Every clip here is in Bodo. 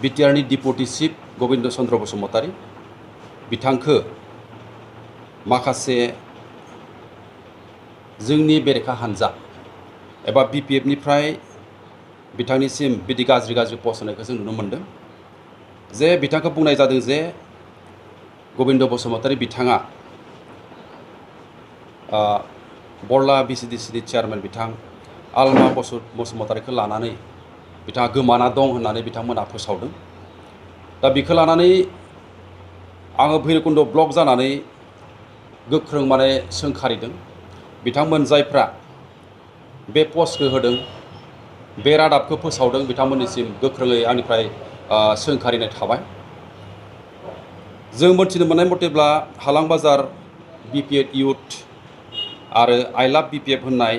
BTR नि डिपुटि चिफ गोविंद चंद्र बसुमतारी बिथांखो माखासे जोंनि बेरेखा हानजा एबा BPF निफ्राय बिथांनिसिम बिदि गाज्रि पस्ट होनायखौ जों नुनो मोनदों जे बिथांखौ बुंनाय जादों जे गोविंद बसुमतारी बिथाङा बरला BCDC नि चेयारमेन बिथां आलमा बसुमतारीखौ लानानै बिथाङा गोमाना दं होननानै बिथांमोना फोसावदों। दा बेखौ लानानै आङो भैरबकुंड ब्लक जानानै गोख्रों माने सोंखारिदों बिथांमोन जायफ्रा बे पस्टखौ होदों बे रादाबखौ फोसावदों बिथांमोननिसिम गोख्रोङै आंनिफ्राय सोंखारिनाय थाबाय। जों मोनथिनो मोननाय मथेब्ला हालां बाजार BPF इउथ आरो आइ लाभ BPF होननाय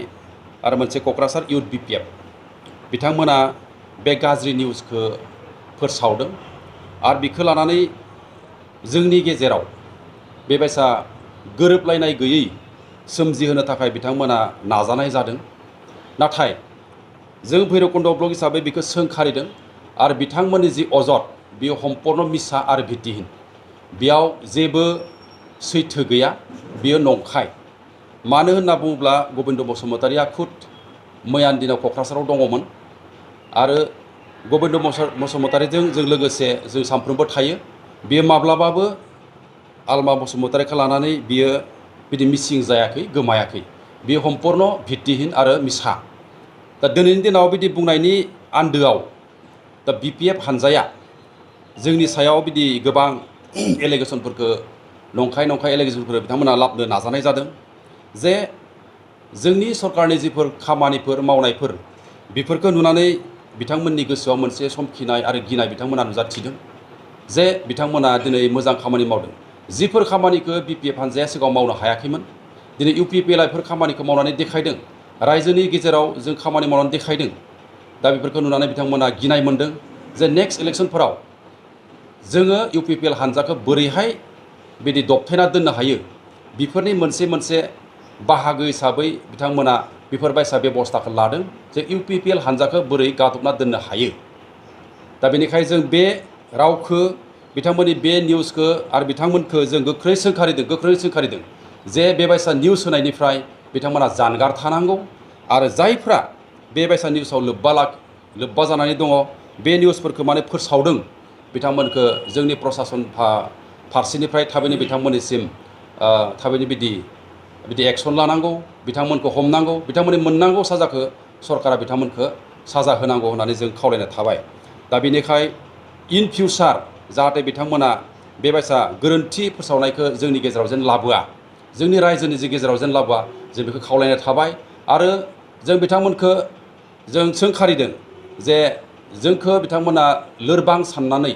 आरो मोनसे क'क्राझार इउथ BPF बिथांमोना बे गाज्रि निउसखौ फोसावदों आरो बेखौ लानानै जोंनि गेजेराव बेबायसा गोरोबलायनाय गैयै सोमजिहोनो थाखाय बिथांमोना नाजानाय जादों। नाथाय जों भैरबकुंड ब्लक हिसाबै बेखौ सोंखारिदों आरो बिथांमोननि जि अजद बेयो सम्पूर्ण मिसा आरो भित्तिहीन, बेयाव जेबो सैथो गैया, बेयो नंखाय। मानो होनना बुङोब्ला गोविंद बसुमतारीया खुद मैयानि दिनाव क'क्राझाराव दङमोन आरो गोविंद बसुमतारीजों जों लोगोसे जों सानफ्रोमबो थायो। बेयो माब्लाबाबो आलमा बसुमतारीखौ लानानै बियो बिदि मिसिं जायाखै, गोमायाखै। बेयो सम्पूर्ण भित्तिहीन आरो मिसा। दा दिनैनि दिनाव बिदि बुंनायनि आन्दोआव दा BPF हानजाया जोंनि सायाव बिदि गोबां एलिगेसनफोरखौ नंखाय एलिगेसनफोर बिथांमोना लाबनो नाजानाय जादों जे जोंनि सरकारनि जिफोर खामानिफोर मावनायफोर बेफोरखौ नुनानै बिथांमोननि गोसोआव मोनसे समखिनाय आरो गिनाय बिथांमोना नुजाथिदों जे बिथांमोना दिनै मोजां खामानि मावदों। जिफोर खामानिखौ BPF हानजाया सिगाङाव मावनो हायाखैमोन दिनै UPPL बेफोर खामानिखौ मावनानै देखायदों, रायजोनि गेजेराव जों खामानि मावनानै देखायदों। दा बेफोरखौ नुनानै बिथांमोना गिनाय मोनदों जे नेक्स्ट इलेक्सनफोराव जोङो UPPL हानजाखौ बोरैहाय बिदि दबथायना दोननो हायो, बेफोरनि मोनसे बाहागो हिसाबै बिथांमोना बेफोरबायसा बेबस्थाखौ लादों जे UPPL हानजाखौ बोरै गादबना दोननो हायो। दा बेनिखायनो जों बे रावखौ बिथांमोननि बे निउसखौ आरो बिथांमोनखौ जों गोख्रै सोंखारिदों जे बेबायसा निउस होनायनिफ्राय बिथांमोना जानगार थानांगौ आरो जायफ्रा बेबायसा निउसाव लोब्बा जानानै दङ बे निउसफोरखौ माने फोसावदों बिथांमोनखौ जोंनि प्रसासन फारसेनिफ्राय थाबैनो बिथांमोननिसिम थाबैनो बिदि एक्सन लानांगौ, बिथांमोनखौ हमनांगौ, बिथांमोननि मोननांगौ साजाखौ सरकारा बिथांमोनखौ साजा होनांगौ होननानै जों खावलायनाय थाबाय। दा बेनिखाय इन फिउचार जाहाथे बिथांमोना बेबायसा गोरोन्थि फोसावनायखौ जोंनि गेजेराव जेन लाबोआ, जोंनि रायजोनि जि गेजेराव जेन लाबोआ, जों बेखौ खावलायनाय थाबाय। आरो जों बिथांमोनखौ जों सोंखारिदों जे जोंखौ बिथांमोना लोरबां साननानै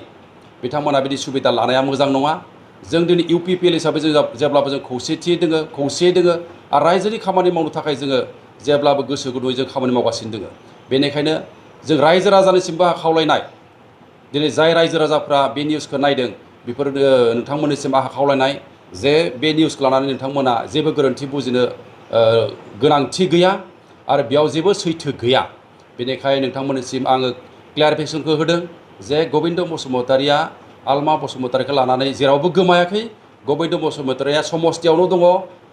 बिथांमोना बिदि सुबिदा लानाया मोजां नङा। जों दिनै UPPL हिसाबै जों जेब्लाबो जों खौसेयै दोङो आरो रायजोनि खामानि मावनो थाखाय जोङो जेब्लाबो गोसो गुदुङै जों खामानि मावगासिनो दोङो। बेनिखायनो जों रायजो राजानिसिमबो खावलायनाय, दिनै जाय रायजो राजाफ्रा बे निउसखौ नायदों बेफोर नोंथांमोननिसिम आहा खावलायनाय जे बे निउसखौ लानानै नोंथांमोना जेबो गोरोन्थि बुजिनो गोनांथि गैया आरो बेयाव जेबो सैथो गैया। बेनिखायनो नोंथांमोननिसिम आङो क्लियारिफिकेसनखौ होदों जे गोविंद बसुमतारीया आलमा बसुमतारीखौ लानानै जेरावबो गोमायाखै। गोविंद बसुमतारीया समस्थियावनो दङ,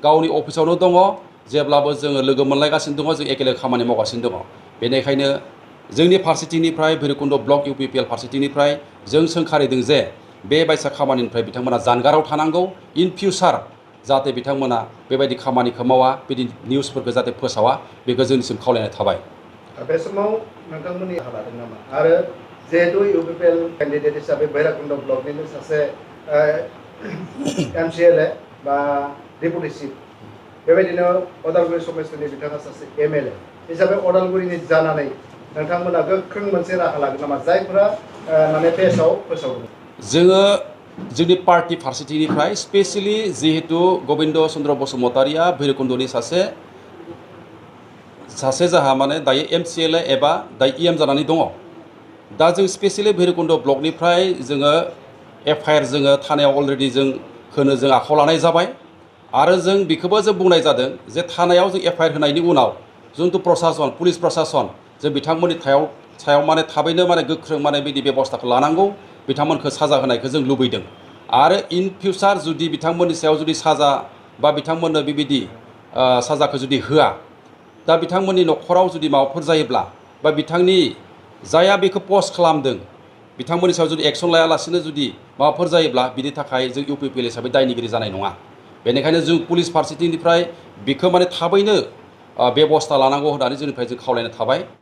गावनि अफिसावनो दङ, जेब्लाबो जोङो लोगो मोनलायगासिनो दङ, जों एखेले खामानि मावगासिनो दङ। बेनिखायनो जोंनि फारसेथिंनिफ्राय भैरबकुंड ब्लक UPPL फारसेथिंनिफ्राय जों सोंखारिदों जे बे बायसा खामानिनिफ्राय बिथांमोना जानगाराव थानांगौ। इन फिउचार जाहाथे बिथांमोना बेबायदि खामानिखौ मावा, बिदि निउसफोरखौ जाहाथे फोसावा, बेखौ जोंनिसिम खावलायनाय थाबाय। बे समाव नोंथांमोननि राहा लादों नामा? आरो जिहेतु UPPL केन्डिडेट हिसाबै भैरबकुंड ब्लकनिनो सासे MCLA बा डेपुटि चिफ, बेबायदिनो अदालगुरि समस्थिनि बिथाङा सासे MLA हिसाबै अदालगुरिनि जानानै नोंथांमोना गोख्रों मोनसे राहा लागोन नामा जायफोरा माने पेजआव फोसावदों? जोङो जोंनि पार्टी फारसेथिंनिफ्राय स्पेसियेलि जिहेतु गोविंद चंद्र बसुमतारीया भैरबकुंडनि सासे जाहा माने दायो MCLA एबा दायो EM जानानै दङ। दा जों स्पेसियेलि भैरबकुंड ब्लकनिफ्राय जोङो FIR जोङो थानायाव अलरेडि जों होनो जों आखायाव लानाय जाबाय आरो जों बेखौबो जों बुंनाय जादों जे थानायाव जों FIR होनायनि उनाव जोंथ' प्रसासन, पुलिस प्रसासन जों बिथांमोननि सायाव माने थाबैनो माने गोख्रों माने बिदि बेबस्थाखौ लानांगौ बिथांमोनखौ साजा होनायखौ जों लुबैदों आरो इन फिउचार जुदि बिथांमोननि सायाव जुदि साजा बा बिथांमोननो बेबायदि साजाखौ जुदि होआ दा बिथांमोननि न'खराव जुदि माबाफोर जायोब्ला बा बिथांनि जायहा बेखौ पस्ट खालामदों बिथांमोननि सायाव जुदि एक्सन लायालासिनो जुदि माबाफोर जायोब्ला बिनि थाखाय जों इउपिपिएल हिसाबै दायनिगिरि जानाय नङा बेनिखायनो जों पुलिस फारसेथिंनिफ्राय बेखौ माने थाबैनो बेबस्था लानांगौ होननानै जोंनिफ्राय जों खावलायनाय थाबाय।